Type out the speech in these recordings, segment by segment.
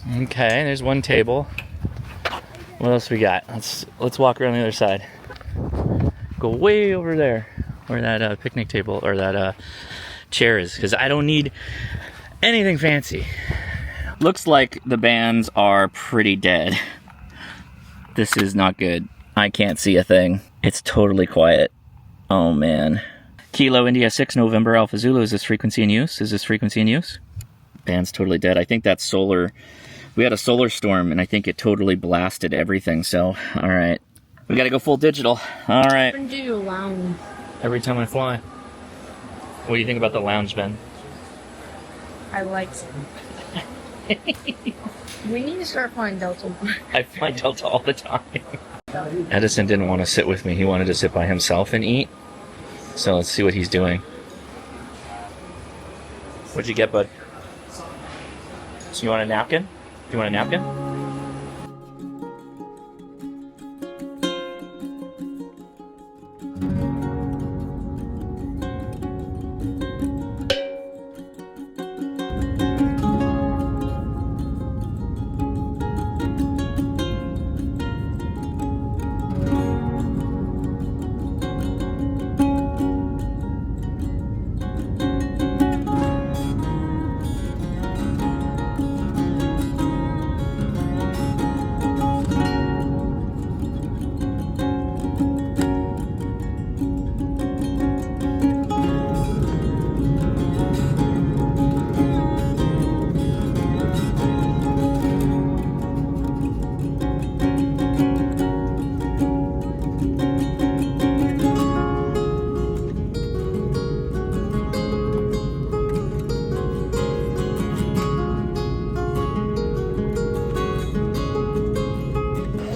Okay, there's one table. What else we got? Let's walk around the other side. Go way over there where that picnic table or that chair is, because I don't need anything fancy. Looks like the bands are pretty dead. This is not good. I can't see a thing. It's totally quiet. Oh man. Kilo India 6 November Alpha Zulu. Is this frequency in use? Is this frequency in use? Band's totally dead. I think that's solar. We had a solar storm and I think it totally blasted everything. So, all right. We gotta go full digital. All right. Do lounge. Every time I fly. What do you think about the lounge, Ben? I like it. We need to start flying Delta. I fly Delta all the time. Edison didn't want to sit with me. He wanted to sit by himself and eat. So let's see what he's doing. What'd you get, bud? So you want a napkin? Do you want a napkin?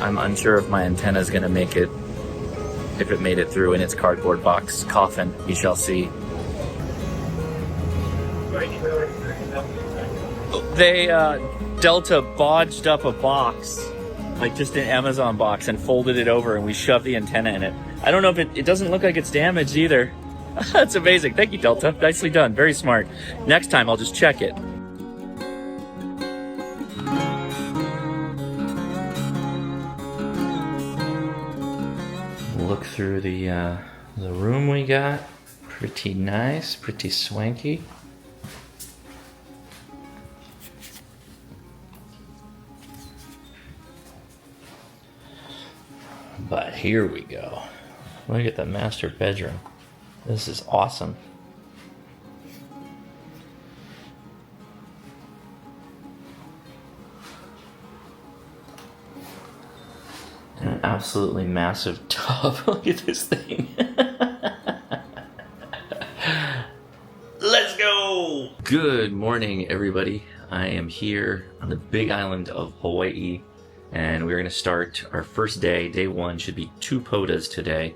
I'm unsure if my antenna is going to make it, if it made it through in its cardboard box coffin. We shall see. They, Delta bodged up a box, like just an Amazon box, and folded it over, and we shoved the antenna in it. I don't know if it doesn't look like it's damaged either. That's amazing. Thank you, Delta. Nicely done. Very smart. Next time, I'll just check it. Look through the room we got. Pretty nice, pretty swanky. But here we go. Look at the master bedroom. This is awesome. An absolutely massive tub. Look at this thing. Let's go! Good morning, everybody. I am here on the big island of Hawaii, and we're going to start our first day. Day one should be 2 POTAs today.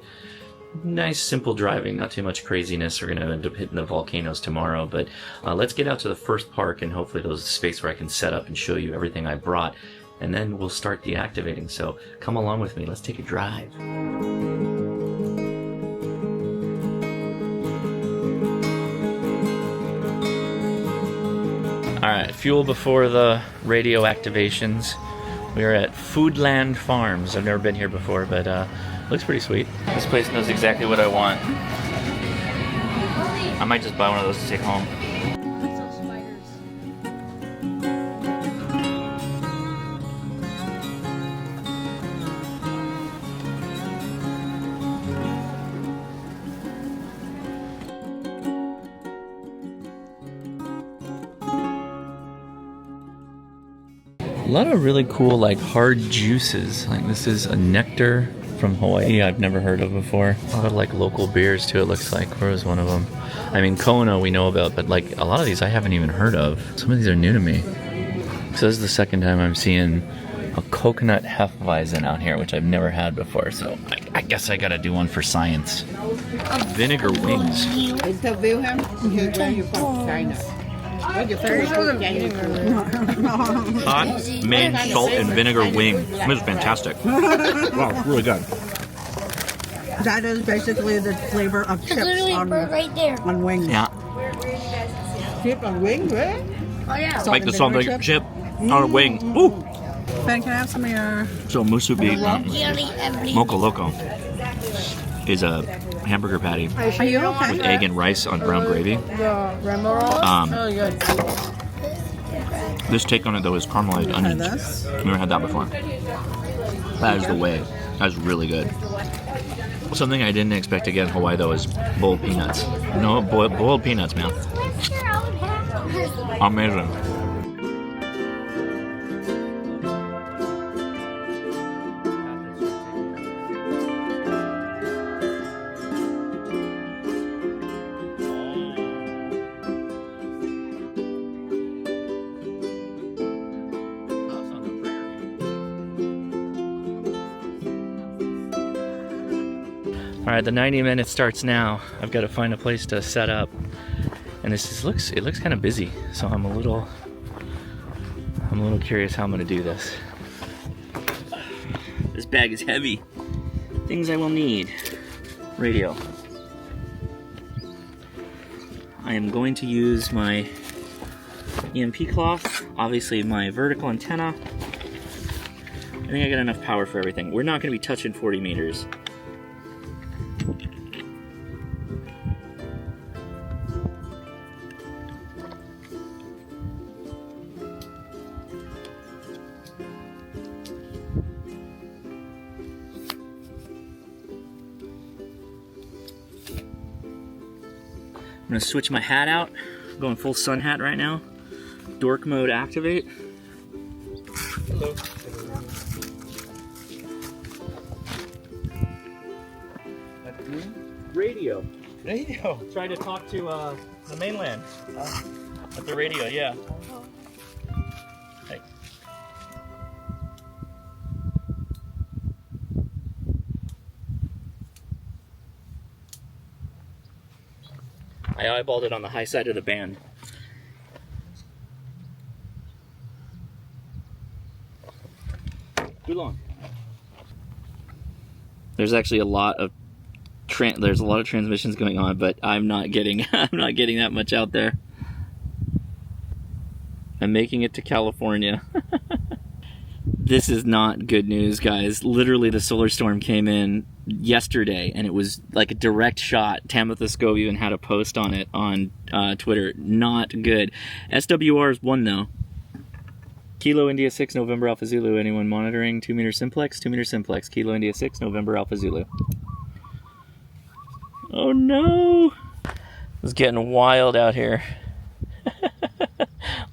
Nice, simple driving, not too much craziness. We're going to end up hitting the volcanoes tomorrow, but let's get out to the first park, and hopefully there's a space where I can set up and show you everything I brought. And then we'll start deactivating. So come along with me. Let's take a drive. All right, fuel before the radio activations. We are at Foodland Farms. I've never been here before, but looks pretty sweet. This place knows exactly what I want. I might just buy one of those to take home. A lot of really cool, like, hard juices. Like, this is a nectar from Hawaii I've never heard of before. A lot of, like, local beers, too, it looks like. Where was one of them? I mean, Kona we know about, but, like, a lot of these I haven't even heard of. Some of these are new to me. So this is the second time I'm seeing a coconut Hefeweizen out here, which I've never had before. So I guess I gotta do one for science. Vinegar wings. Interview him. Where you from? China. Hot mint, salt, and vinegar wing. This is fantastic. Wow, it's really good. That is basically the flavor of chips on, right there. On wings. Yeah. Chip on wings, right? Oh yeah. Like the salt and vinegar chip. On a wing. Ooh! Ben, can I have some of your... So musubi mocha loco is a hamburger patty Are you okay? with egg and rice on brown gravy. Really good. This take on it though is caramelized onions. this? Never had that before. That is the way. That is really good. Something I didn't expect to get in Hawaii though is boiled peanuts. No, boiled peanuts, man. Amazing. All right, the 90 minutes starts now. I've got to find a place to set up, and it looks kind of busy. So I'm a little curious how I'm gonna do this. This bag is heavy. Things I will need: radio. I am going to use my EMP cloth. Obviously, my vertical antenna. I think I got enough power for everything. We're not going to be touching 40 meters. I'm gonna switch my hat out. I'm going full sun hat right now. Dork mode activate. Hello. Radio. Radio. Try to talk to the mainland. At the radio, yeah. Hey. I eyeballed it on the high side of the band. Too long. There's actually a lot of transmissions going on, but I'm not getting that much out there. I'm making it to California. This is not good news, guys. Literally, the solar storm came in yesterday, and it was like a direct shot. Tamitha Scove even had a post on it on Twitter. Not good. SWR is 1 though. Kilo India 6 November Alpha Zulu. Anyone monitoring? 2 meter simplex. 2 meter simplex. Kilo India 6 November Alpha Zulu. Oh no! It's getting wild out here.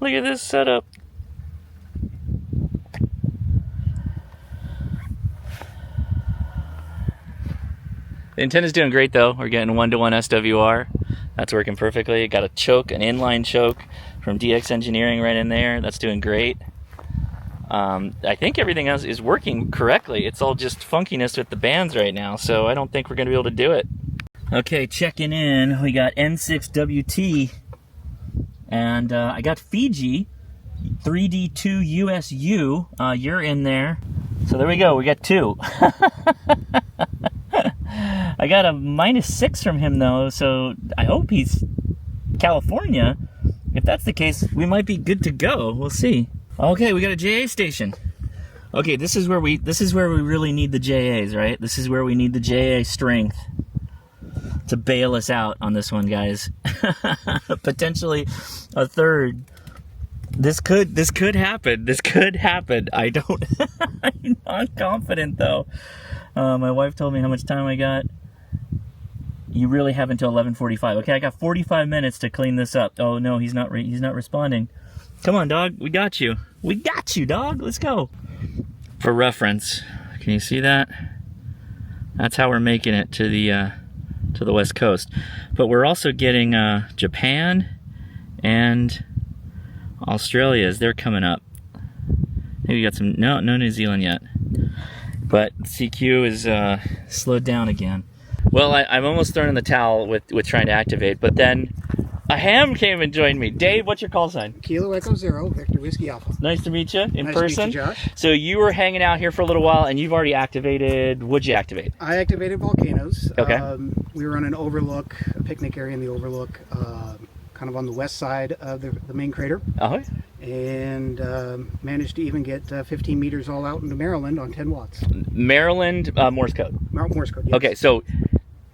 Look at this setup. The antenna's doing great though. We're getting 1-to-1 SWR. That's working perfectly. Got a choke, an inline choke from DX Engineering right in there. That's doing great. I think everything else is working correctly. It's all just funkiness with the bands right now, so I don't think we're going to be able to do it. Okay, checking in. We got N6WT, and I got Fiji 3D2 USU. You're in there. So there we go. We got 2. I got a -6 from him though, so I hope he's California. If that's the case, we might be good to go. We'll see. Okay, we got a JA station. Okay, this is where we really need the JAs, right? This is where we need the JA strength to bail us out on this one, guys. Potentially a third. This could happen. This could happen. I'm not confident though. My wife told me how much time I got. You really have until 11:45. Okay, I got 45 minutes to clean this up. Oh no, he's not responding. Come on, dog. We got you. We got you, dog. Let's go. For reference, can you see that? That's how we're making it to the West Coast. But we're also getting Japan and Australia as they're coming up. Maybe we got some. No New Zealand yet. But CQ is slowed down again. Well, I'm almost throwing in the towel with trying to activate, but then a ham came and joined me. Dave, what's your call sign? Kilo Echo Zero, Victor Whiskey Alpha. Nice to meet you in nice person. To meet you, Josh. So you were hanging out here for a little while, and you've already activated. What'd you activate? I activated volcanoes. Okay. We were on an overlook, a picnic area in the overlook, kind of on the west side of the main crater. Oh, And managed to even get 15 meters all out into Maryland on 10 watts. Maryland Morse code. Morse code, yes. Okay, so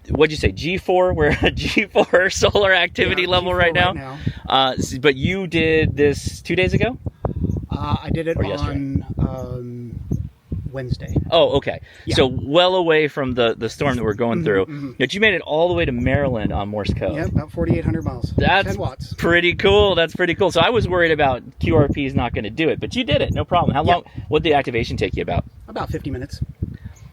what'd you say? G4? We're at G4 solar activity Yeah, level G4 right now. But you did this 2 days ago? I did it Or yesterday? on Wednesday. Oh, okay. Yeah. So well away from the storm that we're going through. But you made it all the way to Maryland on Morse code. Yeah, about 4,800 miles. That's 10 watts. pretty cool. That's pretty cool. So I was worried about QRP is not going to do it, but you did it. No problem. How long? What did the activation take you about? About 50 minutes.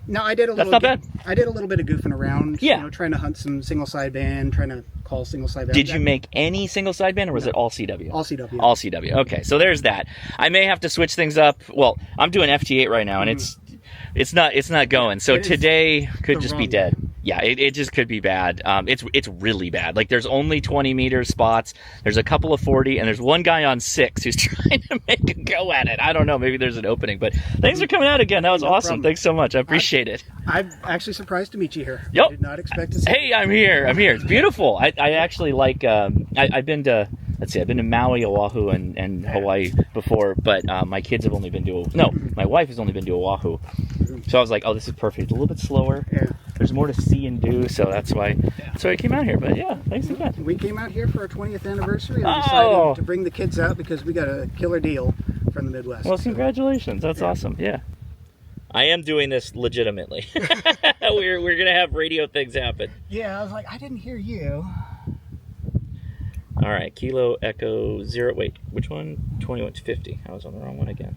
Now I did a That's little. not bad. I did a little bit of goofing around. Yeah. You know, trying to hunt some single sideband, trying to call single sideband. Did you make any single sideband, or was it all CW? All CW. All CW. Okay, so there's that. I may have to switch things up. Well, I'm doing FT8 right now, and it's not going. So today could just be dead. Yeah, it just could be bad. It's really bad. Like, there's only 20 meter spots. There's a couple of 40, and there's one guy on 6 who's trying to make a go at it. I don't know. Maybe there's an opening, but things are coming out again. That was awesome. problem. Thanks so much. I appreciate it. I'm actually surprised to meet you here. Yep. I did not expect to see Hey, I'm here. It's beautiful. I actually like. I've been to. Let's see. I've been to Maui, Oahu, and Hawaii before, but my kids have only been to. My wife has only been to Oahu. So I was like, oh, this is perfect. A little bit slower. Yeah. There's more to see and do, so that's why I came out here. But yeah, thanks again. We came out here for our 20th anniversary and decided to bring the kids out because we got a killer deal from the Midwest. Well, congratulations. That's awesome. Yeah. I am doing this legitimately. we're gonna have radio things happen. Yeah, I was like, I didn't hear you. All right, Kilo Echo 0. Wait, which one? 2150. I was on the wrong one again.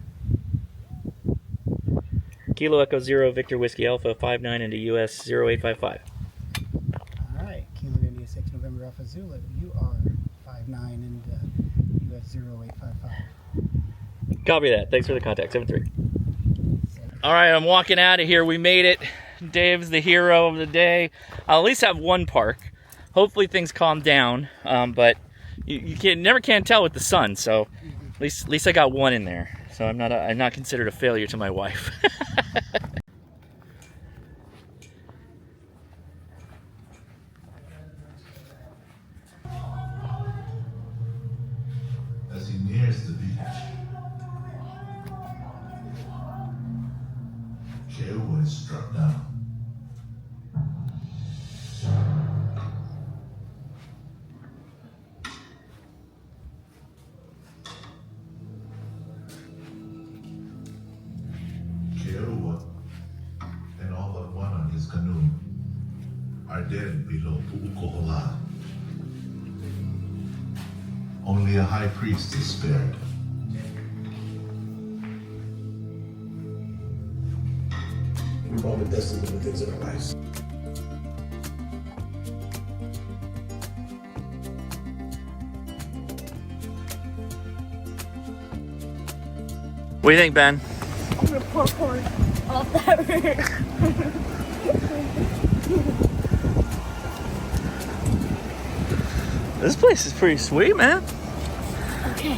Kilo Echo 0, Victor Whiskey Alpha 59 into US 0855. All right, Kilo India 6 November Alpha Zulu. You are 59 into US 0855. Copy that. Thanks for the contact. 73. All right, I'm walking out of here. We made it. Dave's the hero of the day. I'll at least have one park. Hopefully things calm down, but you never can tell with the sun. So at least I got one in there. So I'm not considered a failure to my wife. As he nears the beach, Kiowa is struck down. Kiowa and all but one on his canoe are dead below Pu'ukohola. Only a high priest is spared. We've all been destined to the things in our lives. What do you think, Ben? I'm gonna pour corn off that river. This place is pretty sweet, man. Okay,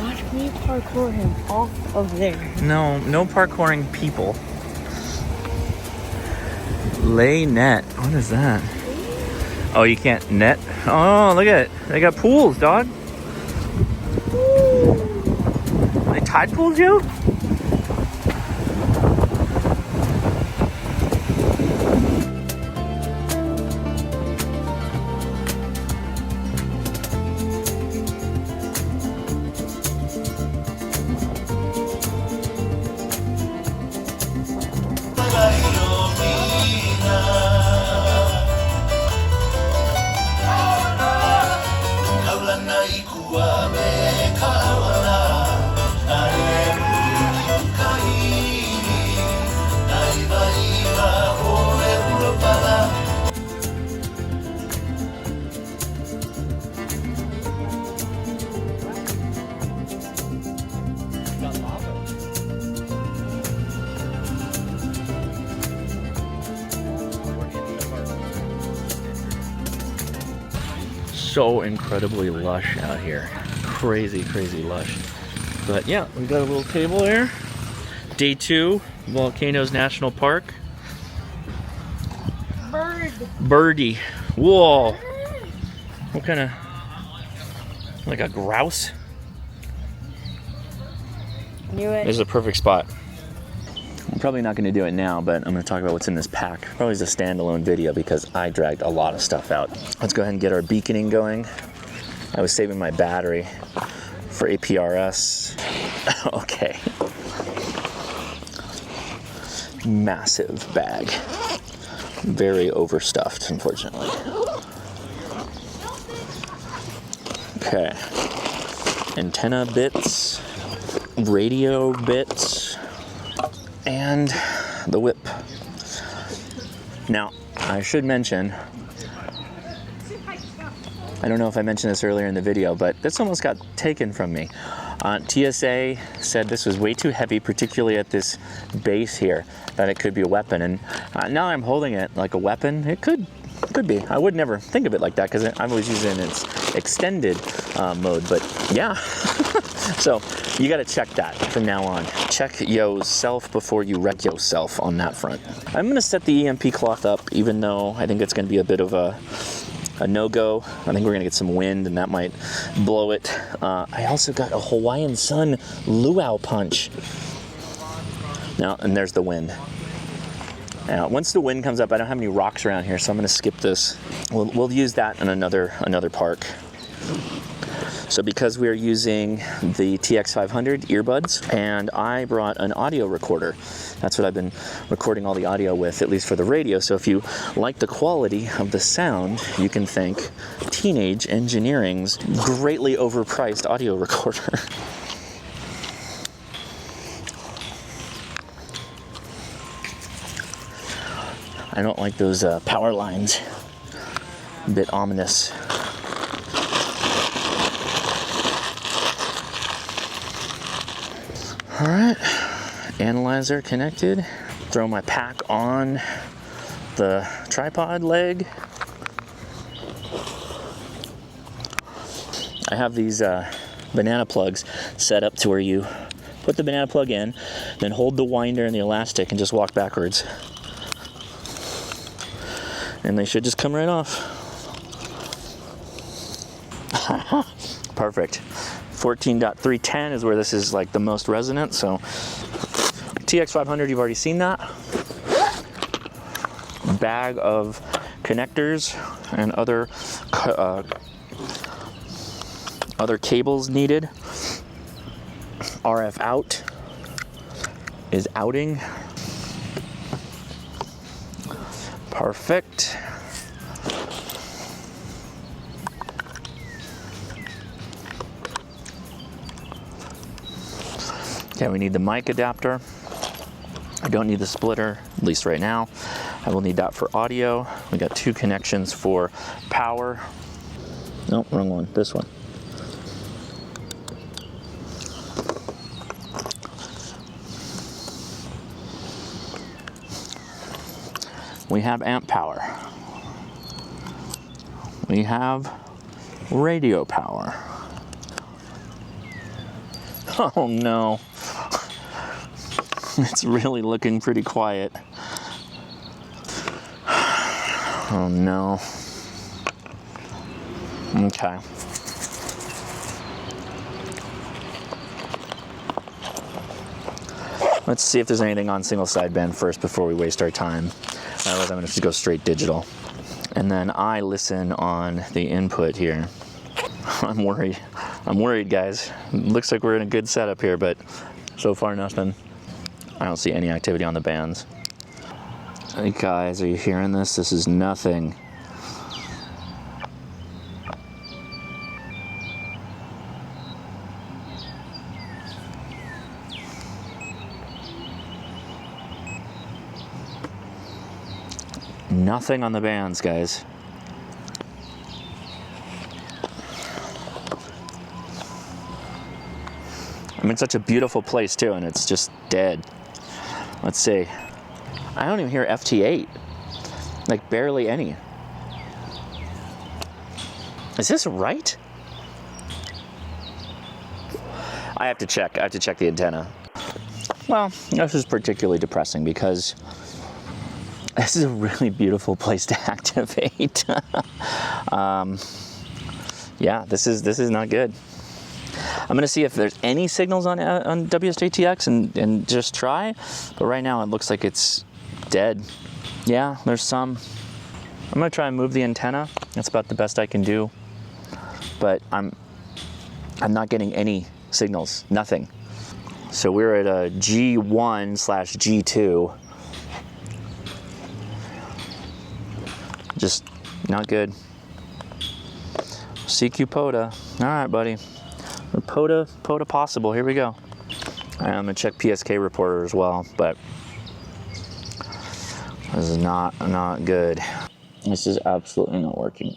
watch me parkour him off of there. No parkouring people. Lay net. What is that? Oh, you can't net? Oh, look at it. They got pools, dog. They tide pools you? So incredibly lush out here. Crazy lush. But yeah, we got a little table there. Day 2, Volcanoes National Park. Bird. Birdie. Whoa. What kind of Like a grouse. Knew it. This is a perfect spot. I'm probably not going to do it now, but I'm going to talk about what's in this pack. Probably as a standalone video because I dragged a lot of stuff out. Let's go ahead and get our beaconing going. I was saving my battery for APRS. Okay. Massive bag. Very overstuffed, unfortunately. Okay. Antenna bits, radio bits, and the whip. Now, I should mention, I don't know if I mentioned this earlier in the video, but this almost got taken from me. TSA said this was way too heavy, particularly at this base here, that it could be a weapon. And now I'm holding it like a weapon. It could be. I would never think of it like that because I've always used it in its extended mode, but yeah. So you got to check that from now on. Check yourself before you wreck yourself on that front. I'm going to set the EMP cloth up, even though I think it's going to be a bit of a no-go. I think we're gonna get some wind and that might blow it. I also got a Hawaiian Sun luau punch. Now, and there's the wind. Now, once the wind comes up, I don't have any rocks around here, so I'm gonna skip this. We'll use that in another park. So because we are using the TX500 earbuds, and I brought an audio recorder. That's what I've been recording all the audio with, at least for the radio. So if you like the quality of the sound, you can thank Teenage Engineering's greatly overpriced audio recorder. I don't like those power lines. A bit ominous. All right, analyzer connected. Throw my pack on the tripod leg. I have these banana plugs set up to where you put the banana plug in, then hold the winder and the elastic and just walk backwards. And they should just come right off. Perfect. 14.310 is where this is like the most resonant, so TX500, you've already seen that. Bag of connectors and other cables needed. RF out is outing. Perfect. Okay, we need the mic adapter. I don't need the splitter, at least right now. I will need that for audio. We got 2 connections for power. Nope, wrong one, this one. We have amp power. We have radio power. Oh no. It's really looking pretty quiet. Oh no. Okay. Let's see if there's anything on single sideband first before we waste our time. Otherwise I'm gonna have to go straight digital. And then I listen on the input here. I'm worried, guys. Looks like we're in a good setup here, but so far nothing. I don't see any activity on the bands. Hey guys, are you hearing this? This is nothing. Nothing on the bands, guys. I'm in such a beautiful place too, and it's just dead. Let's see. I don't even hear FT8. Like barely any. Is this right? I have to check the antenna. Well, this is particularly depressing because this is a really beautiful place to activate. Yeah, this is not good. I'm gonna see if there's any signals on WSJTX and just try, but right now it looks like it's dead. Yeah, there's some. I'm gonna try and move the antenna. That's about the best I can do, but I'm not getting any signals, nothing. So we're at a G1/G2. Just not good. CQ POTA. All right, buddy. POTA possible. Here we go. I'm gonna check PSK reporter as well, but this is not good. This is absolutely not working.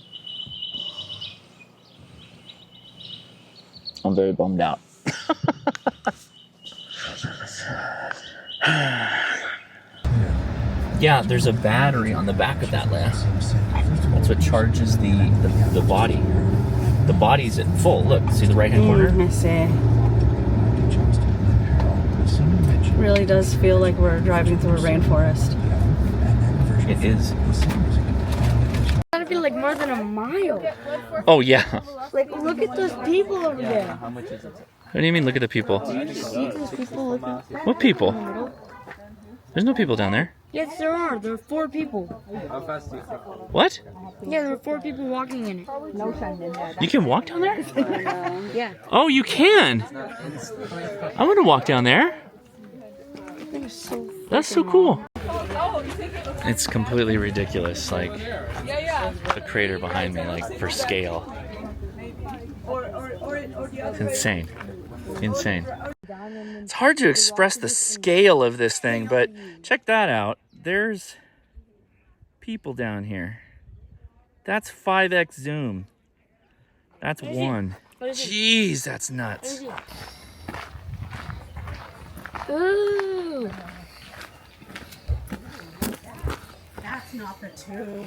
I'm very bummed out. Yeah, there's a battery on the back of that Nass. That's what charges the body. The body's at full. Look, see the right-hand corner? I see. It really does feel like we're driving through a rainforest. It is. It's gotta be like more than a mile. Oh, yeah. Like, look at those people over there. What do you mean, look at the people? Do you just see those people looking? What people? There's no people down there. Yes, there are. There are 4 people. What? Yeah, there are 4 people walking in it. You can walk down there? Yeah. Oh, you can! I want to walk down there. That's so cool. It's completely ridiculous, like the crater behind me, like for scale. It's insane. Insane. It's hard to express the scale of this thing, but check that out. There's people down here. That's 5x zoom. That's 1. Jeez, that's nuts. Ooh. That's not the tube.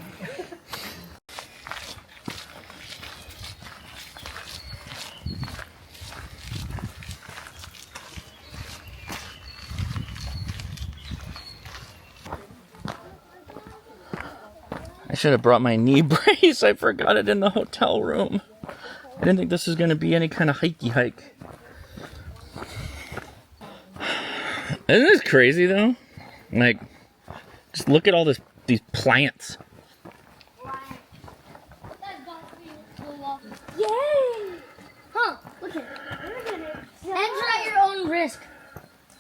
I should have brought my knee brace. I forgot it in the hotel room. I didn't think this was going to be any kind of hikey hike. Isn't this crazy though? Like, just look at all these plants. Yay! Huh, look at it. Enter at your own risk.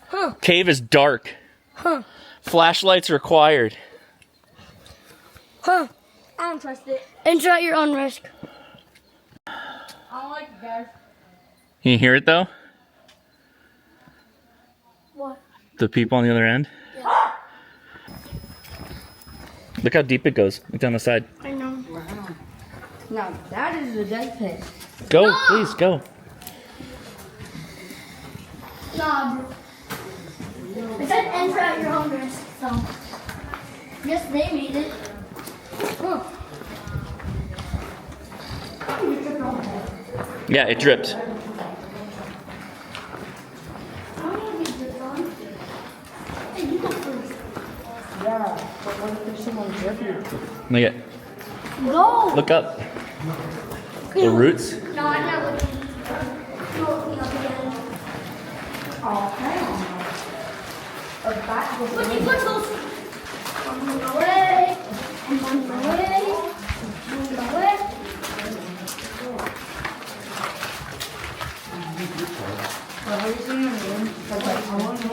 Huh. Cave is dark. Huh. Flashlights required. Huh. I don't trust it. Enter at your own risk. I don't like it, guys. Can you hear it though? What? The people on the other end? Yeah. Look how deep it goes. Look down the side. I know. Now that is the dead pit. Go, No! please, go. Nah, bro. It said enter at your own risk, so. Yes, they made it. Huh. Yeah, it dripped. I don't want to be dripped on. Hey, you go first. Yeah, but what if there's someone dripping? Look at. Go! Look up. The roots. No, I'm not looking. You're looking up again. Okay. Look, you put those. On the way. I'm on the way. On the way. What are you saying? Because like, I'm on the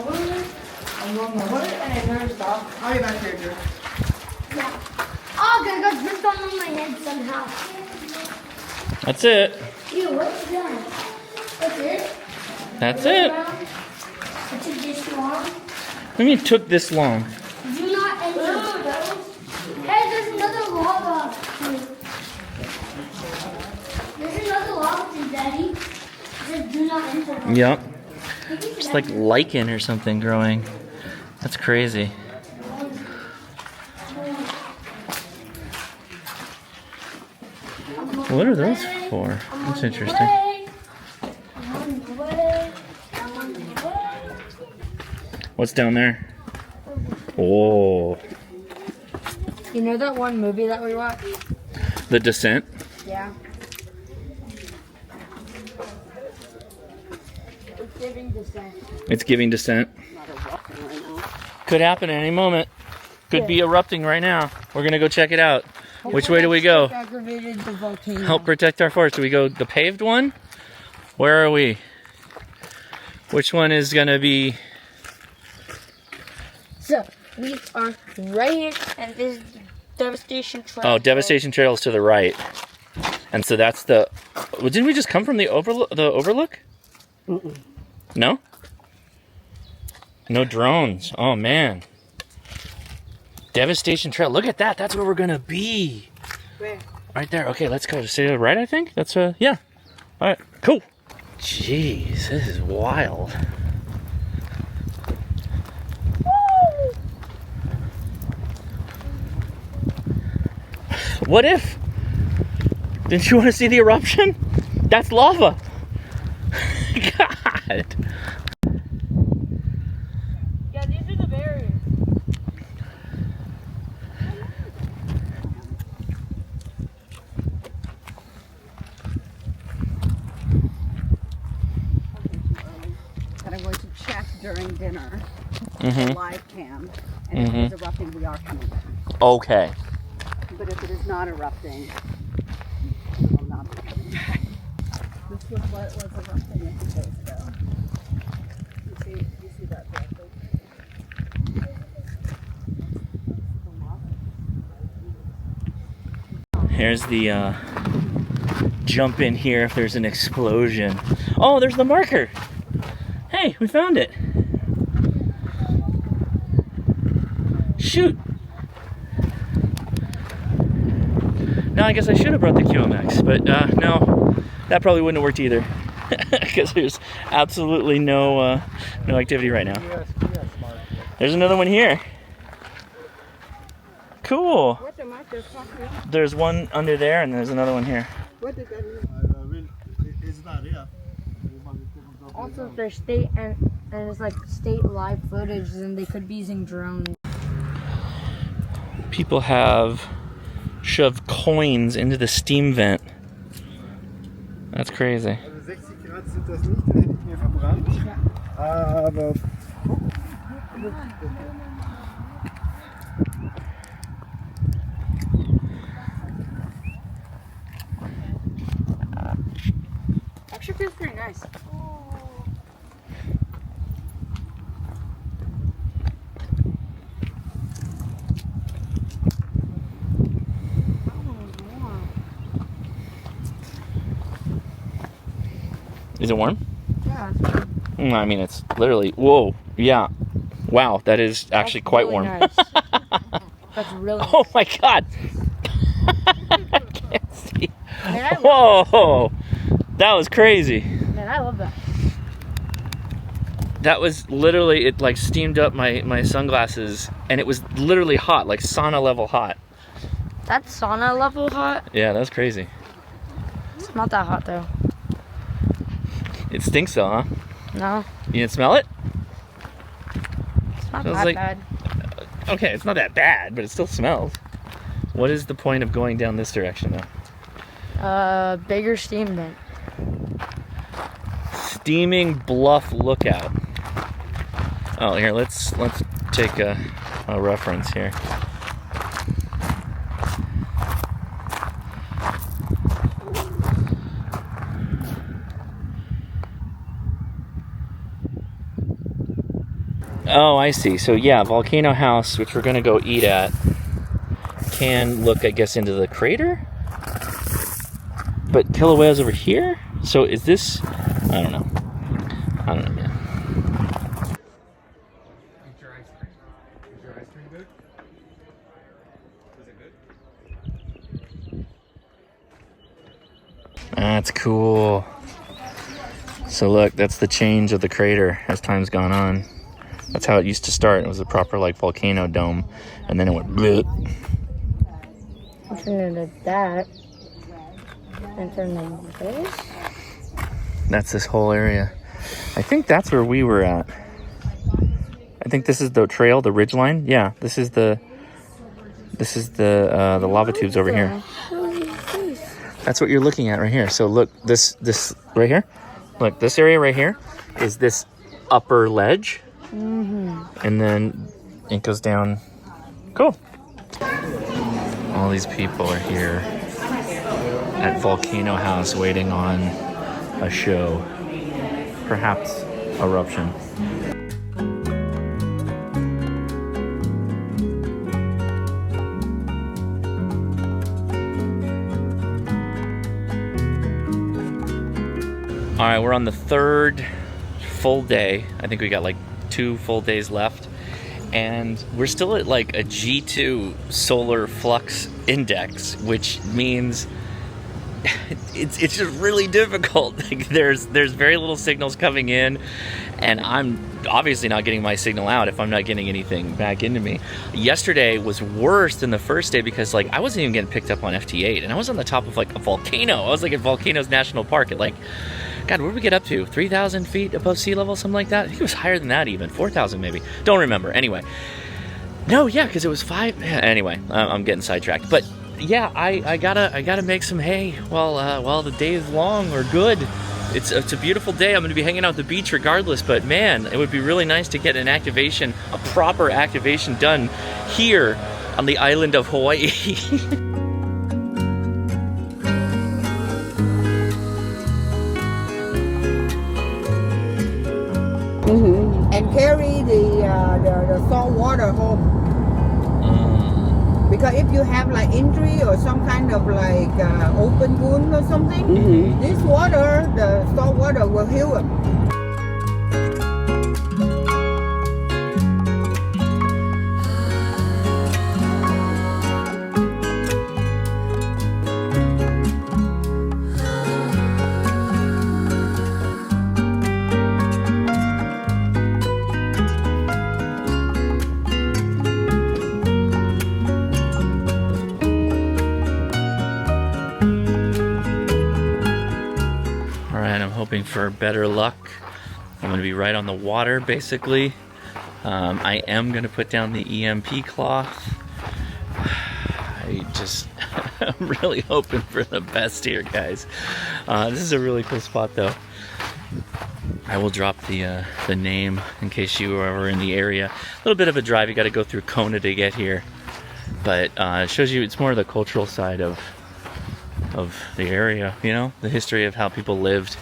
way, and it never stopped. I'll be back here, Drew. Yeah. Oh, I got dripped on my head somehow. That's it. Ew, what's that? That's it? That's it. It took this long. What do you mean it took this long? Do not enter. Hey, there's another lava. There's another lava thing, Daddy. It says do not enter. Yep. It's like lichen or something growing. That's crazy. What are those for? That's interesting. What's down there? Oh, You know that one movie that we watched? The Descent. Yeah. It's giving descent. Could happen at any moment. Could be erupting right now. We're gonna go check it out. Which way do we go? Aggravated the volcano. Help protect our forest. Do we go the paved one? Where are we? Which one is gonna be? So we are right here, and this is Devastation Trail. Oh, Devastation Trail is to the right. And so that's the. Well, didn't we just come from the overlook? No. No drones. Oh man. Devastation Trail. Look at that. That's where we're gonna be. Where? Right there. Okay, let's go. Stay to the right, I think. That's yeah. All right. Cool. Jeez, this is wild. What if? Didn't you want to see the eruption? That's lava. God. Yeah, these are the barriers. And I'm going to check during dinner. Mhm. Live cam. And if it is erupting, we are coming back. Okay. But if it is not erupting, we will not be coming back. This was what was erupting a few days ago. You see that directly? Here's the jump in here if there's an explosion. Oh, there's the marker. Hey, we found it. Shoot. Now I guess I should have brought the QMX, but no, that probably wouldn't have worked either, because there's absolutely no activity right now. There's another one here. Cool. What the marker talking about? There's one under there, and there's another one here. What does that mean? Also, if there's state and it's like state live footage, then they could be using drones. People have shoved coins into the steam vent. That's crazy. 60 Grad sind das nicht, dann hätte ich mir verbrannt. Aber Actually feels pretty nice. Is it warm? Yeah, it's I mean, it's literally. Whoa. Yeah. Wow. That is actually quite really warm. Nice. That's really Oh my God. I can't see. Man, Whoa. That was crazy. Man, I love that. That was literally, it like steamed up my sunglasses, and it was literally hot, like sauna level hot. That's sauna level hot. Yeah, that's crazy. It's not that hot though. It stinks though, huh? No, You didn't smell it? it's not Smells that like- bad. Okay, it's not that bad, but it still smells. What is the point of going down this direction now? Bigger steam vent. Steaming Bluff Lookout. Oh, here, let's take a reference here. Oh, I see. So yeah, Volcano House, which we're gonna go eat at, can look, I guess, into the crater. But Kilauea's over here. So is this? I don't know. I don't know, man. Eat your ice cream. Is your ice cream good? Is it good? That's cool. So look, that's the change of the crater as time's gone on. That's how it used to start. It was a proper like volcano dome, and then it went bleh. Turn into that. And turn into this. That's this whole area. I think that's where we were at. I think this is the trail, the ridge line. Yeah, this is the lava tubes over here. That's what you're looking at right here. So look, this right here. Look, this area right here is this upper ledge. And then it goes down. Cool. All these people are here at Volcano House waiting on a show. Perhaps eruption. All right, we're on the third full day. I think we got like 2 full days left. And we're still at like a G2 solar flux index, which means it's just really difficult. Like there's very little signals coming in, and I'm obviously not getting my signal out if I'm not getting anything back into me. Yesterday was worse than the first day because like I wasn't even getting picked up on FT8, and I was on the top of like a volcano. I was like at Volcanoes National Park at like, God, where did we get up to? 3,000 feet above sea level, something like that? I think it was higher than that even, 4,000 maybe. Don't remember. Anyway. No, yeah, because it was 5. Anyway, I'm getting sidetracked. But yeah, I gotta make some hay while the day is long or good. It's a beautiful day. I'm gonna be hanging out at the beach regardless. But man, it would be really nice to get a proper activation done here on the island of Hawaii. And carry the salt water home. Because if you have like injury or some kind of like open wound or something, this water, the salt water will heal it. Hoping for better luck. I'm going to be right on the water basically. I am going to put down the EMP cloth. I'm really hoping for the best here, guys. This is a really cool spot though. I will drop the name in case you are ever in the area. A little bit of a drive, you got to go through Kona to get here, but it shows you it's more of the cultural side of the area, you know, the history of how people lived.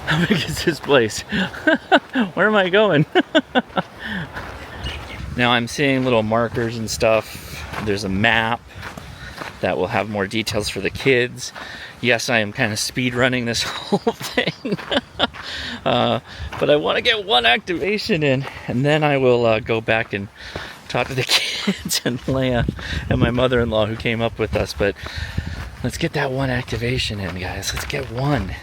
How big is this place? Where am I going? Now I'm seeing little markers and stuff. There's a map that will have more details for the kids. Yes, I am kind of speed running this whole thing. But I want to get one activation in, and then I will go back and talk to the kids and Leia and my mother-in-law who came up with us. But let's get that one activation in, guys. Let's get one.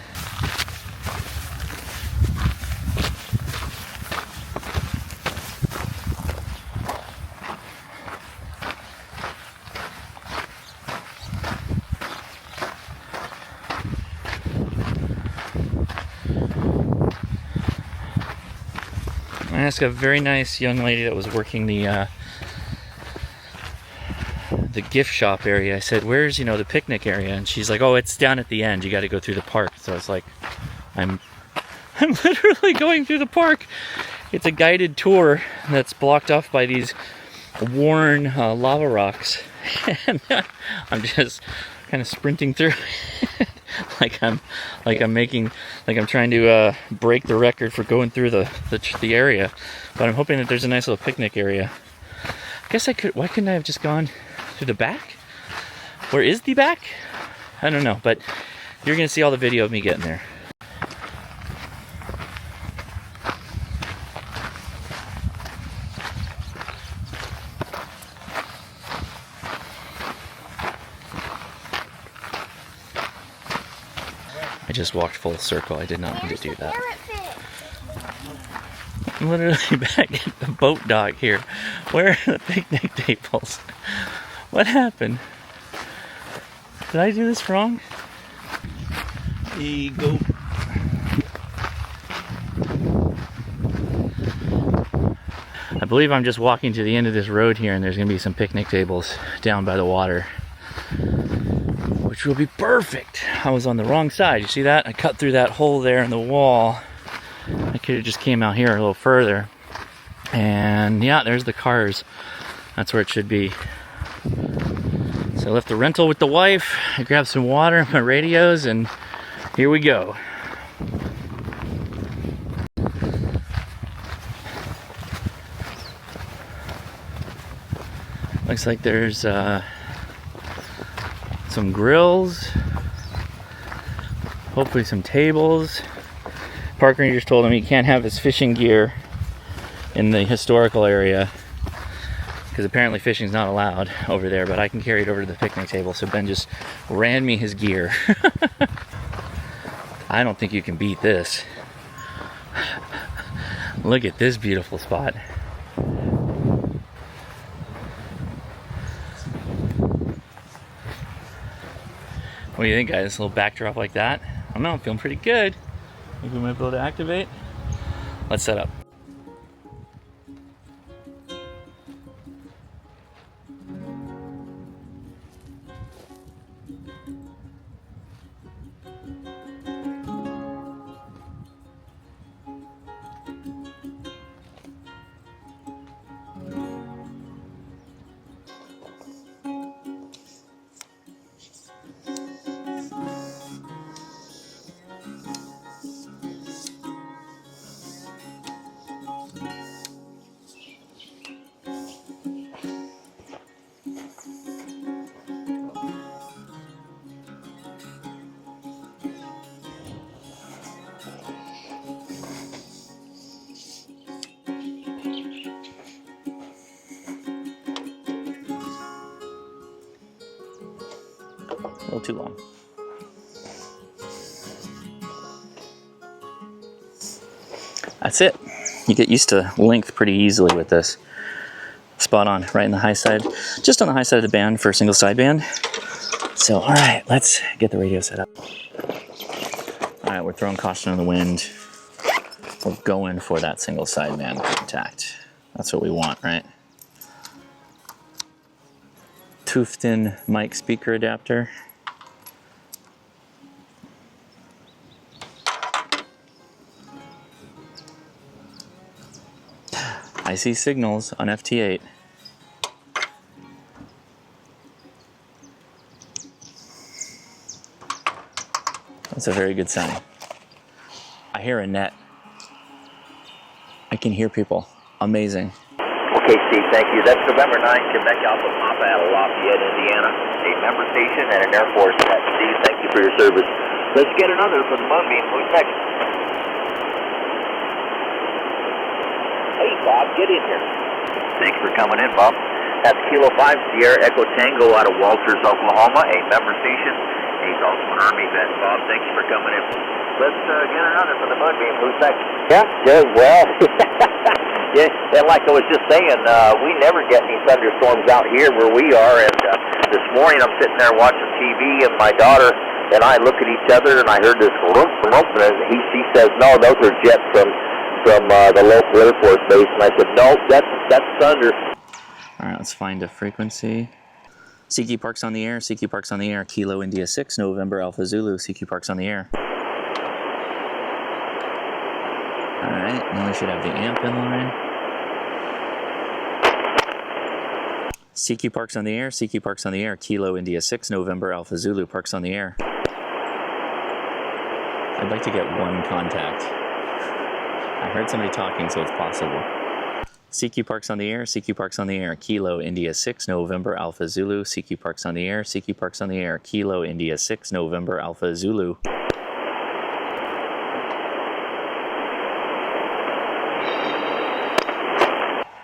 I asked a very nice young lady that was working the gift shop area. I said, "Where's the picnic area?" And she's like, "Oh, it's down at the end. You got to go through the park." So I was like, "I'm literally going through the park." It's a guided tour that's blocked off by these worn lava rocks, and I'm just kind of sprinting through. like I'm trying to break the record for going through the area, but I'm hoping that there's a nice little picnic area. I guess I could. Why couldn't I have just gone through the back? Where is the back? I don't know, but you're gonna see all the video of me getting there. I just walked full circle. I did not mean to do that. I'm literally back at the boat dock here. Where are the picnic tables? What happened? Did I do this wrong? There you go. I believe I'm just walking to the end of this road here, and there's gonna be some picnic tables down by the water, which will be perfect. I was on the wrong side. You see that? I cut through that hole there in the wall. I could have just came out here a little further. And yeah, there's the cars. That's where it should be. So I left the rental with the wife. I grabbed some water, my radios, and here we go. Looks like there's some grills, hopefully some tables. Park rangers told him he can't have his fishing gear in the historical area because apparently fishing's not allowed over there, but I can carry it over to the picnic table. So Ben just ran me his gear. I don't think you can beat this. Look at this beautiful spot. What do you think, guys? A little backdrop like that? I don't know, I'm feeling pretty good. Think we might be able to activate? Let's set up. A little too long. That's it. You get used to length pretty easily with this. Spot on, right in the high side. Just on the high side of the band for a single sideband. So, all right, let's get the radio set up. All right, we're throwing caution on the wind. We're going for that single sideband contact. That's what we want, right? Toofed-in mic speaker adapter. I see signals on FT8. That's a very good sign. I hear a net. I can hear people. Amazing. Okay, Steve, thank you. That's November 9, Quebec Alpha Papa out of Lafayette, Indiana. A member station and an Air Force net. Steve, thank you for your service. Let's get another for the Moonbeam. Who's next? Hey, Bob, get in here. Thanks for coming in, Bob. That's Kilo 5 Sierra Echo Tango out of Walters, Oklahoma. A member station. He's also an Army vet. Bob, thanks for coming in. Let's get another for the Moonbeam. Who's next? Yeah, good. Well, yeah, and like I was just saying, we never get any thunderstorms out here where we are. And this morning I'm sitting there watching TV, and my daughter and I look at each other, and I heard this rump, and she says, "No, those are jets from the local Air Force base." And I said, "No, that's thunder." All right, let's find a frequency. CQ Park's on the air. CQ Park's on the air. Kilo India 6, November Alpha Zulu. CQ Park's on the air. All right, now we should have the amp in line. CQ Park's on the air. CQ Park's on the air. Kilo India 6, November Alpha Zulu. Park's on the air. I'd like to get one contact. I heard somebody talking, so it's possible. CQ Park's on the air. CQ Park's on the air. Kilo India 6, November Alpha Zulu. CQ Park's on the air. CQ Park's on the air. Kilo India 6, November Alpha Zulu.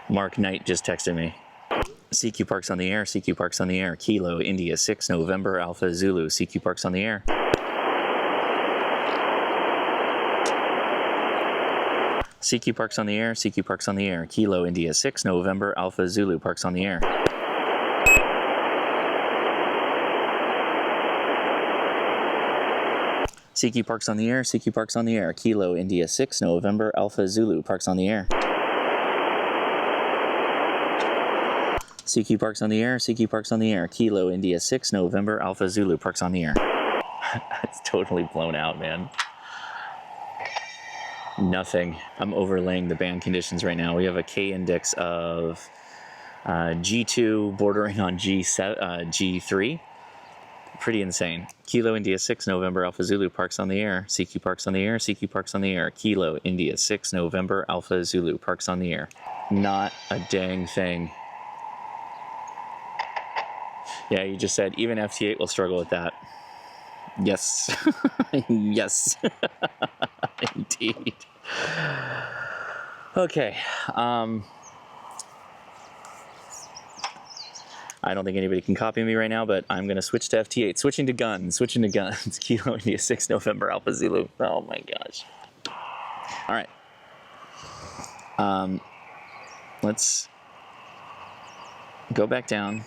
Mark Knight just texted me. CQ Park's on the air. CQ Park's on the air. Kilo India 6, November Alpha Zulu. CQ Park's on the air. CQ Parks on the air, CQ Parks on the air. Kilo India 6, November Alpha Zulu Parks on the air. CQ Parks on the air, CQ Parks on the air. Kilo India 6, November Alpha Zulu Parks on the air. CQ Parks on the air, CQ Parks on the air. Kilo India 6, November Alpha Zulu Parks on the air. It's totally blown out, man. Nothing. I'm overlaying the band conditions right now. We have a K index of G2 bordering on G3. Pretty insane. Kilo India 6, November Alpha Zulu Parks on the air. CQ Parks on the air, CQ Parks on the air. Kilo India 6, November Alpha Zulu Parks on the air. Not a dang thing. Yeah, you just said even FT8 will struggle with that. Yes. Yes. Indeed. Okay. I don't think anybody can copy me right now, but I'm going to switch to FT8. Switching to guns. Kilo India 6, November Alpha Zulu. Oh my gosh. All right. Let's go back down.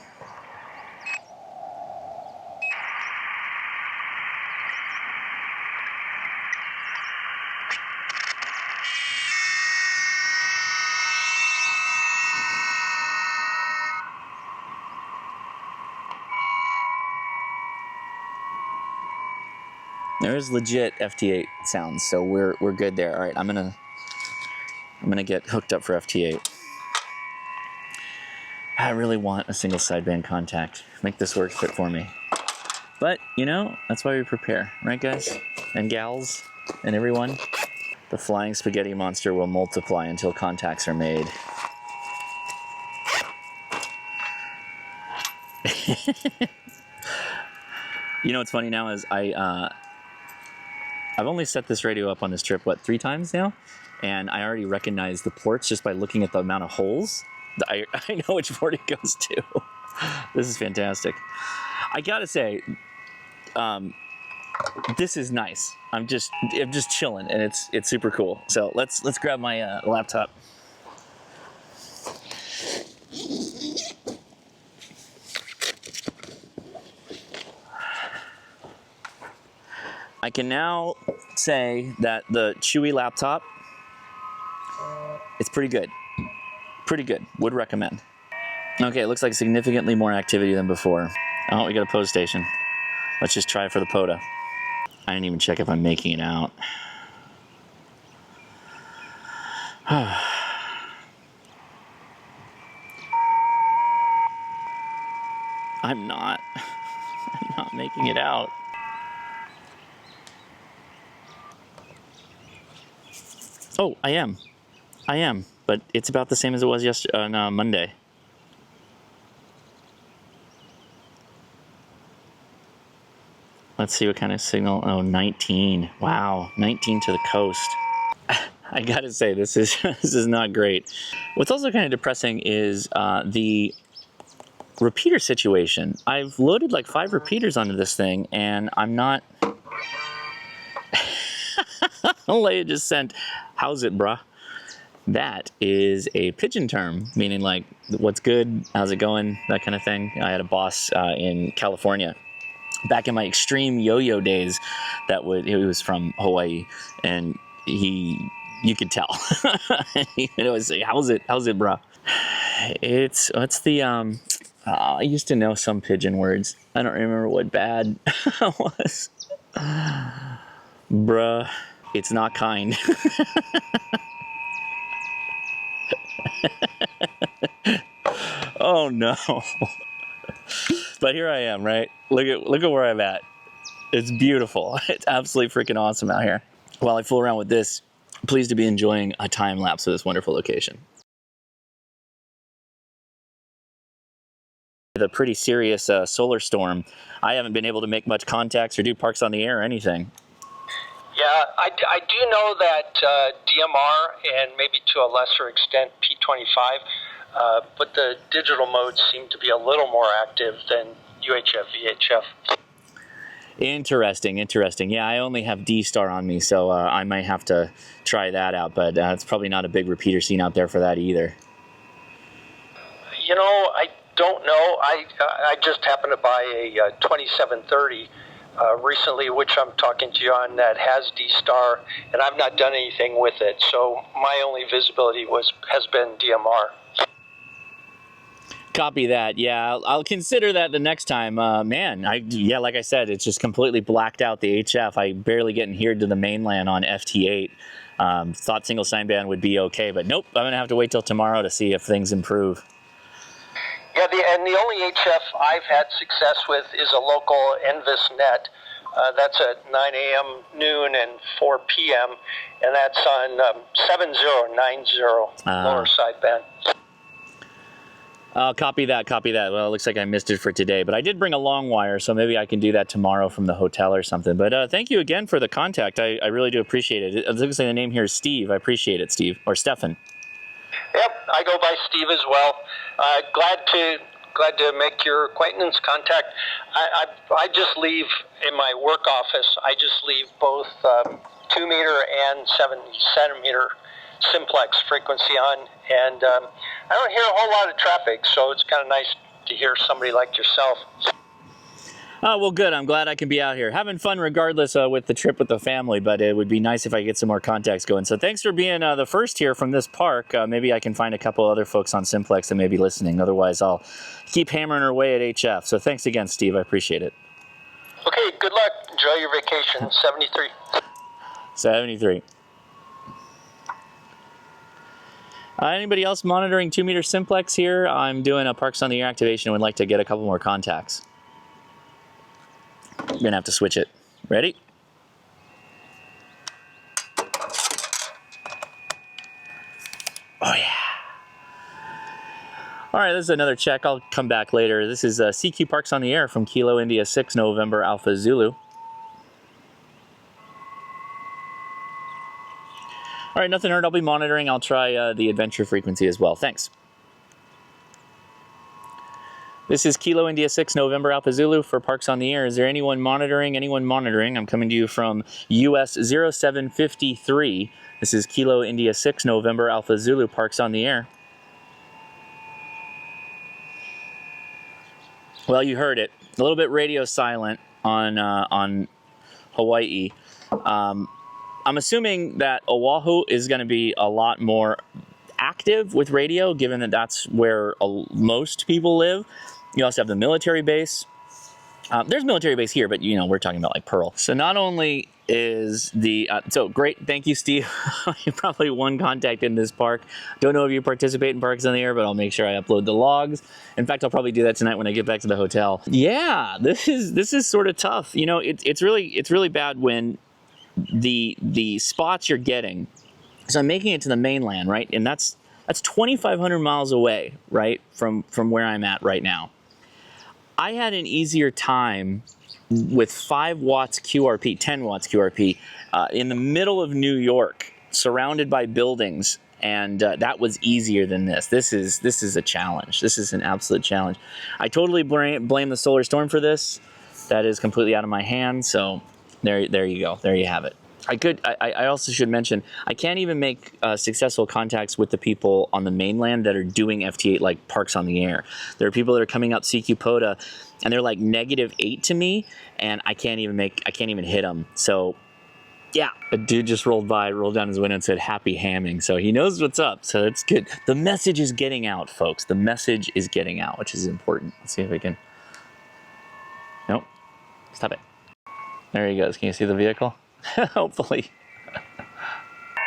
There's legit FT8 sounds, so we're good there. All right, I'm gonna get hooked up for FT8. I really want a single sideband contact. Make this work fit for me. But you know, that's why we prepare, right, guys and gals and everyone? The flying spaghetti monster will multiply until contacts are made. You know what's funny now is I've only set this radio up on this trip, what, 3 times now? And I already recognize the ports just by looking at the amount of holes. I know which port it goes to. This is fantastic. I gotta say, this is nice. I'm just chilling, and it's super cool. So let's grab my laptop. I can now say that the Chewy laptop, it's pretty good. Pretty good. Would recommend. Okay, it looks like significantly more activity than before. Oh, we got a pose station. Let's just try for the POTA. I didn't even check if I'm making it out. I'm not making it out. Oh, I am, but it's about the same as it was yesterday on Monday. Let's see what kind of signal. Oh, 19. Wow, 19 to the coast. I gotta say, this is not great. What's also kind of depressing is the repeater situation. I've loaded like 5 repeaters onto this thing, and I'm not. Leia just sent, "How's it, bruh?" That is a pigeon term, meaning like, what's good, how's it going, that kind of thing. I had a boss in California back in my extreme yo-yo days that he was from Hawaii, and you could tell. He would always say, how's it, bruh? What's the, I used to know some pigeon words. I don't remember what bad was. Bruh. It's not kind. Oh no. But here I am, right? Look at where I'm at. It's beautiful. It's absolutely freaking awesome out here. While I fool around with this, pleased to be enjoying a time lapse of this wonderful location. The pretty serious solar storm. I haven't been able to make much contacts or do parks on the air or anything. Yeah, I do know that DMR and maybe to a lesser extent P25, but the digital modes seem to be a little more active than UHF, VHF. Interesting, interesting. Yeah, I only have D-Star on me, so I might have to try that out, but it's probably not a big repeater scene out there for that either. You know, I don't know. I just happened to buy a 2730 recently, which I'm talking to you on, that has D-Star, and I've not done anything with it, so my only visibility has been DMR. Copy that. Yeah, I'll consider that the next time. Man, like I said, it's just completely blacked out the HF. I barely get adhered to the mainland on FT8. Thought single sideband would be okay, but nope. I'm gonna have to wait till tomorrow to see if things improve. Yeah, and the only HF I've had success with is a local Envis net. That's at 9 a.m., noon, and 4 p.m., and that's on 7090 lower sideband. Copy that, copy that. Well, it looks like I missed it for today, but I did bring a long wire, so maybe I can do that tomorrow from the hotel or something. But thank you again for the contact. I really do appreciate it. It looks like the name here is Steve. I appreciate it, Steve. Or Stefan. Yep, I go by Steve as well. Glad to make your acquaintance. Contact. I just leave in my work office. I just leave both 2 meter and 70 centimeter simplex frequency on, and I don't hear a whole lot of traffic, so it's kind of nice to hear somebody like yourself. Oh, well, good. I'm glad I can be out here. Having fun regardless with the trip with the family, but it would be nice if I get some more contacts going. So thanks for being the first here from this park. Maybe I can find a couple other folks on Simplex that may be listening. Otherwise, I'll keep hammering away at HF. So thanks again, Steve. I appreciate it. Okay, good luck. Enjoy your vacation. 73. 73. Anybody else monitoring 2 meter simplex here? I'm doing a Parks on the Air activation and would like to get a couple more contacts. I'm gonna have to switch it. Ready? Oh yeah. All right, this is another check. I'll come back later. This is CQ Parks on the Air from Kilo India 6 November Alpha Zulu. All right, nothing heard. I'll be monitoring. I'll try the adventure frequency as well. Thanks. This is Kilo India 6 November Alpha Zulu for Parks on the Air. Is there anyone monitoring? Anyone monitoring? I'm coming to you from US 0753. This is Kilo India 6 November Alpha Zulu, Parks on the Air. Well, you heard it. A little bit radio silent on Hawaii. I'm assuming that Oahu is going to be a lot more active with radio, given that that's where most people live. You also have the military base. There's military base here, but we're talking about like Pearl. So not only is the so great, thank you, Steve. You're probably one contact in this park. Don't know if you participate in Parks on the Air, but I'll make sure I upload the logs. In fact, I'll probably do that tonight when I get back to the hotel. Yeah, this is sort of tough. It's really bad when the spots you're getting. So I'm making it to the mainland, right? And that's 2,500 miles away, right, from where I'm at right now. I had an easier time with 5 watts QRP, 10 watts QRP, in the middle of New York, surrounded by buildings, and that was easier than this. This is a challenge. This is an absolute challenge. I totally blame the solar storm for this. That is completely out of my hands. So there you go. There you have it. I also should mention, I can't even make successful contacts with the people on the mainland that are doing FT8 like Parks on the Air. There are people that are coming up CQ POTA and they're like -8 to me, and I can't even hit them. So yeah, a dude just rolled down his window and said happy hamming. So he knows what's up. So it's good. The message is getting out, folks. The message is getting out, which is important. Let's see if we can. Nope. Stop it. There he goes. Can you see the vehicle? Hopefully.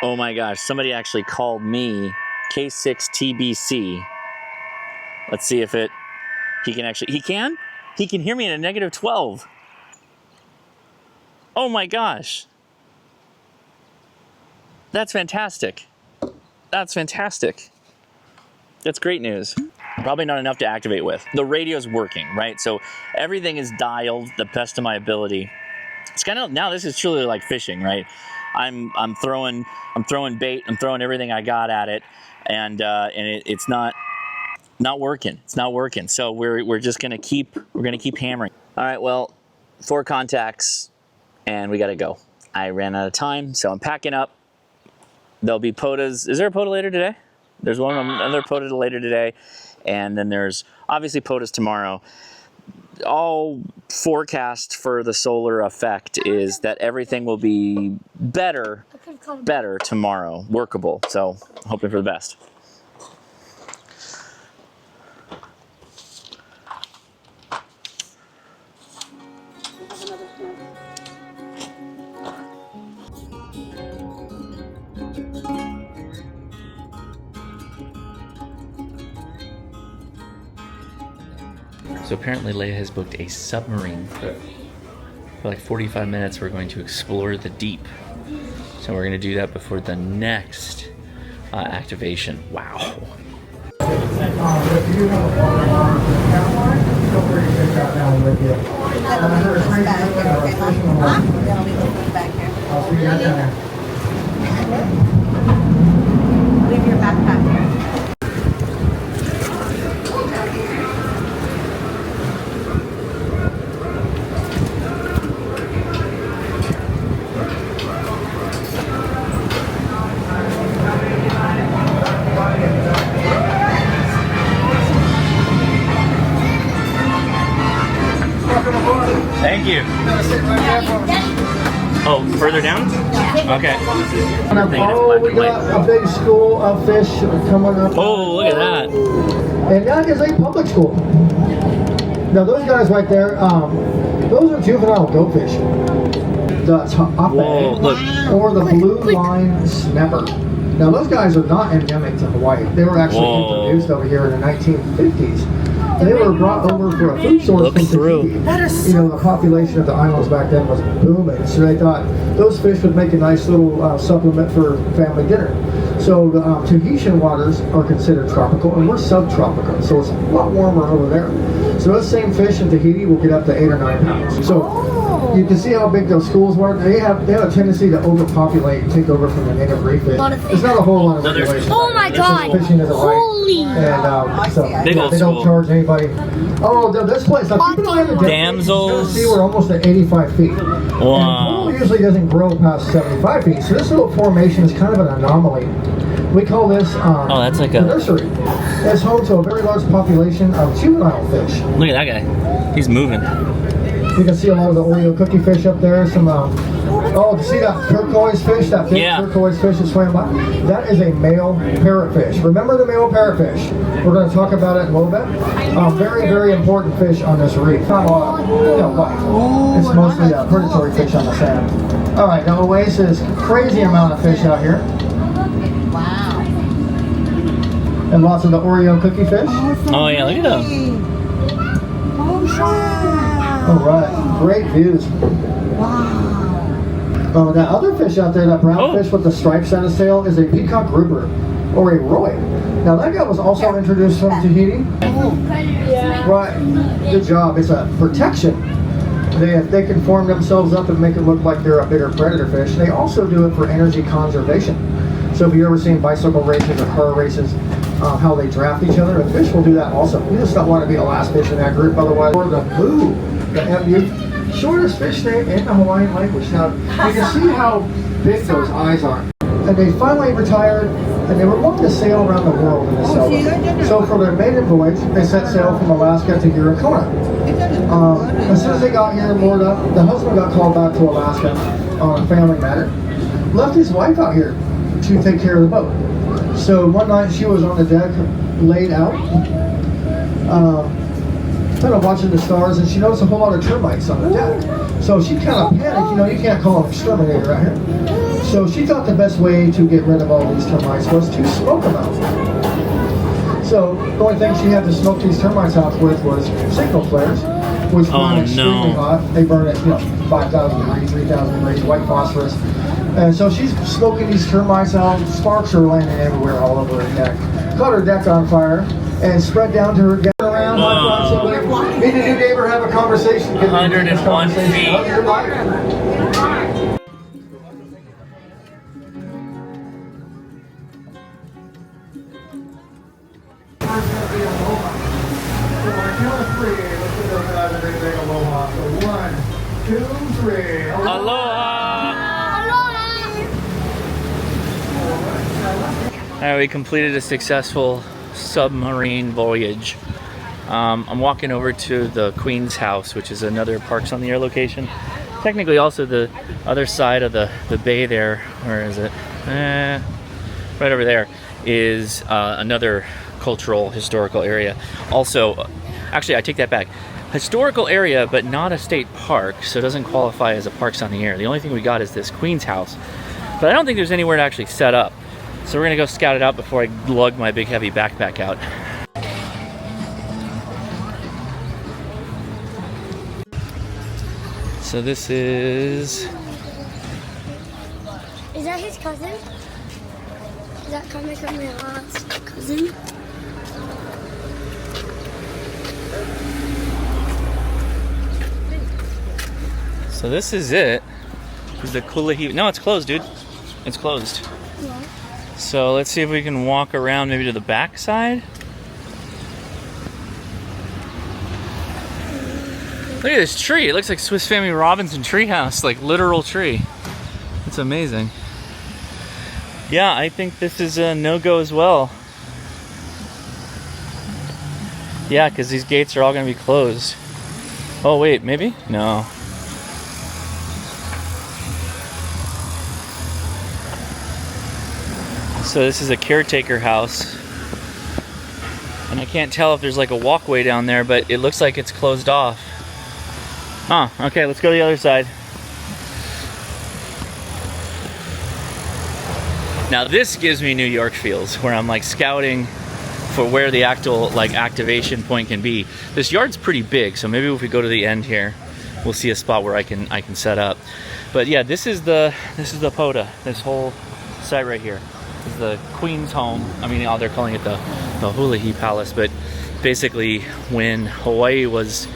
Oh my gosh, somebody actually called me K6TBC. Let's see if he can hear me at a -12. Oh my gosh. That's fantastic. That's fantastic. That's great news. Probably not enough to activate with. The radio's working, right? So everything is dialed the best of my ability. It's kind of, now this is truly like fishing, right? I'm throwing bait, I'm throwing everything I got at it, and it's not working. It's not working. So we're just gonna keep hammering. All right, well, 4 contacts, and we gotta go. I ran out of time, so I'm packing up. There'll be POTAs. Is there a POTA later today? There's another POTA later today, and then there's obviously POTAs tomorrow. All forecast for the solar effect is that everything will be better tomorrow, workable. So hoping for the best. So apparently Leia has booked a submarine trip. For like 45 minutes we're going to explore the deep. So we're going to do that before the next activation. Wow. If you have a phone feel free to take that down with you. I'll see you down there. Leave your backpack here. Thank you. Oh, further down? Okay. Oh, we got a big school of fish coming up. Oh, look at that. And that is a public school. Now those guys right there, those are juvenile goatfish. The Whoa, look. or the blue line snapper. Now those guys are not endemic to Hawaii. They were actually introduced over here in the 1950s. They were brought over for a food source from Tahiti. You know, the population of the islands back then was booming, so they thought those fish would make a nice little supplement for family dinner. So the Tahitian waters are considered tropical, and we're subtropical, so it's a lot warmer over there. So those same fish in Tahiti will get up to 8 or 9 pounds. So you can see how big those schools were. They have a tendency to overpopulate and take over from the native reef fish. There's not a whole lot of regulation. Oh my God! Fishing isn't right. And so they don't charge anybody. Oh, this place. Now, keep an eye on the Damsels. See, we're almost at 85 feet. Wow. And pool usually doesn't grow past 75 feet. So this little formation is kind of an anomaly. We call this that's like the nursery. It's home to a very large population of juvenile fish. Look at that guy. He's moving. You can see a lot of the Oreo cookie fish up there. Some, see that turquoise fish? That big turquoise fish that swam by? That is a male parrotfish. Remember the male parrotfish? We're going to talk about it in a little bit. Very, very important fish on this reef. Not white. It's mostly predatory fish on the sand. All right, now Oasis, crazy amount of fish out here. Wow. And lots of the Oreo cookie fish. Oh yeah, look at them. All right, great views. Wow. Oh, that other fish out there, that brown fish with the stripes on his tail, is a peacock grouper, or a roy. Now that guy was also introduced from Tahiti. Right, good job. It's a protection. They can form themselves up and make it look like they're a bigger predator fish. They also do it for energy conservation. So if you've ever seen bicycle races or car races, how they draft each other, a fish will do that also. You just don't want to be the last fish in that group, otherwise. Or the boo, the MU, shortest fish name in the Hawaiian language. Now, you can see how big those eyes are. And they finally retired, and they were wanting to sail around the world in this sailboat. So for their maiden voyage, they set sail from Alaska to Urakona. As soon as they got here and moored up, the husband got called back to Alaska on a family matter. Left his wife out here to take care of the boat. So one night she was on the deck, laid out, kind of watching the stars, and she noticed a whole lot of termites on the deck. So she kind of panicked. You know, you can't call an exterminator right here. So she thought the best way to get rid of all these termites was to smoke them out. So the only thing she had to smoke these termites out with was signal flares, which burn extremely hot. They burn at 5,000 degrees, 3,000 degrees, white phosphorus. And so she's smoking these termites out. Sparks are landing everywhere all over her deck. Caught her deck on fire and spread down to her deck around. Me and your neighbor have a conversation. 101 feet. 2, 3. Aloha! Alright, we completed a successful submarine voyage. I'm walking over to the Queen's house, which is another Parks on the Air location. Technically also the other side of the bay there. Where is it? Right over there is another cultural, historical area. Also, actually I take that back. Historical area, but not a state park, so it doesn't qualify as a Parks on the Air. The only thing we got is this Queen's house. But I don't think there's anywhere to actually set up. So we're gonna go scout it out before I lug my big heavy backpack out. So this is... Is that his cousin? Is that coming from your aunt's cousin? So this is it. This is the Kulahi. No, it's closed, dude. It's closed. Yeah. So let's see if we can walk around maybe to the back side. Look at this tree. It looks like Swiss Family Robinson treehouse, like literal tree. It's amazing. Yeah, I think this is a no-go as well. Yeah, because these gates are all going to be closed. Oh wait, maybe? No. So this is a caretaker house. And I can't tell if there's like a walkway down there, but it looks like it's closed off. Huh, okay, let's go to the other side. Now this gives me New York feels, where I'm like scouting for where the actual like activation point can be. This yard's pretty big, so maybe if we go to the end here, we'll see a spot where I can set up. But yeah, this is the POTA, this whole site right here. This is the Queen's home. I mean, they're calling it the Hulahi Palace, but basically when Hawaii was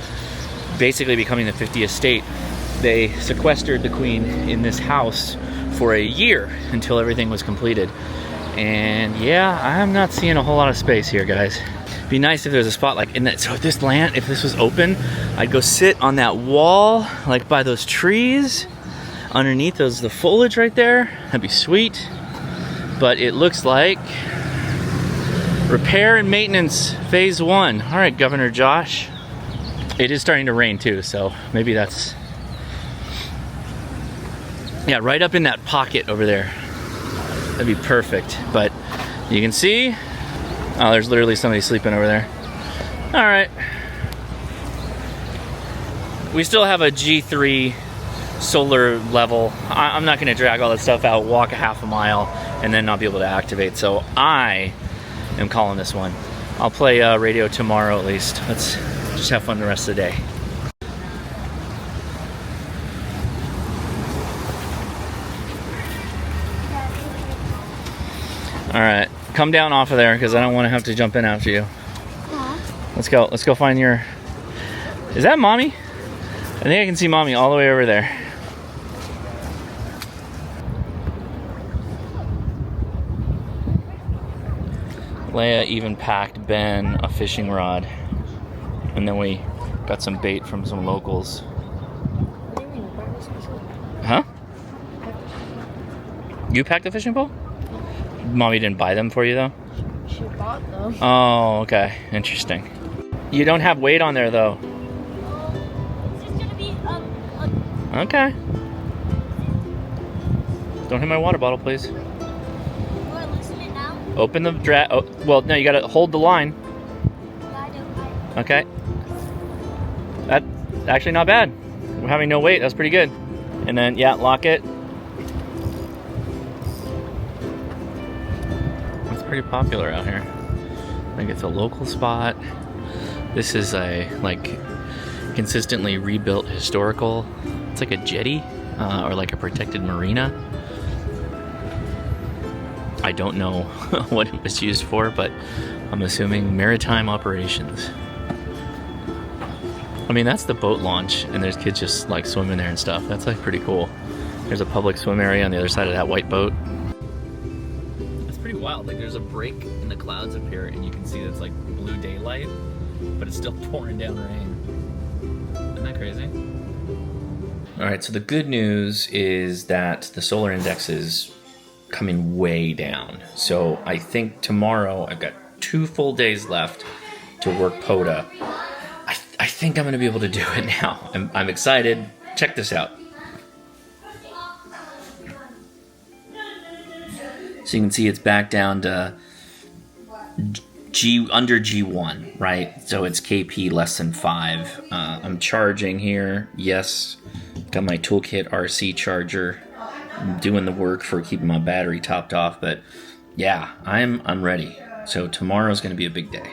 basically becoming the 50th state, they sequestered the Queen in this house for a year until everything was completed. And yeah, I'm not seeing a whole lot of space here, guys. It'd be nice if there's a spot like in that. So if this land, if this was open, I'd go sit on that wall, like by those trees, underneath the foliage right there. That'd be sweet. But it looks like repair and maintenance phase 1. All right, Governor Josh. It is starting to rain too, so maybe that's, yeah, right up in that pocket over there. That'd be perfect. But you can see, oh, there's literally somebody sleeping over there. All right. We still have a G3 solar level. I'm not gonna drag all that stuff out, walk a half a mile, and then not be able to activate. So I am calling this one. I'll play radio tomorrow at least. Let's just have fun the rest of the day. All right, come down off of there because I don't want to have to jump in after you. Let's go. Let's go find your. Is that mommy? I think I can see mommy all the way over there. Leia even packed Ben a fishing rod, and then we got some bait from some locals. Huh? You packed a fishing pole? Mommy didn't buy them for you though? She bought them. Oh, okay. Interesting. You don't have weight on there though. It's just gonna be Okay. Don't hit my water bottle, please. Do I loosen it now? Open the oh, well, no, you gotta hold the line. Okay. That's actually not bad. We're having no weight. That's pretty good. And then, yeah, lock it. It's pretty popular out here. I think it's a local spot. This is a, like, consistently rebuilt historical. It's like a jetty or like a protected marina. I don't know what it was used for, but I'm assuming maritime operations. I mean, that's the boat launch, and there's kids just like swimming there and stuff. That's like pretty cool. There's a public swim area on the other side of that white boat. It's pretty wild. Like, there's a break in the clouds up here, and you can see it's like blue daylight, but it's still pouring down rain. Isn't that crazy? All right, so the good news is that the solar index is coming way down. So I think tomorrow I've got 2 full days left to work POTA. I think I'm going to be able to do it now. I'm excited. Check this out. So you can see it's back down to under G1, right? So it's KP less than 5. I'm charging here. Yes, got my Toolkit RC charger. I'm doing the work for keeping my battery topped off, but yeah, I'm ready. So tomorrow's going to be a big day.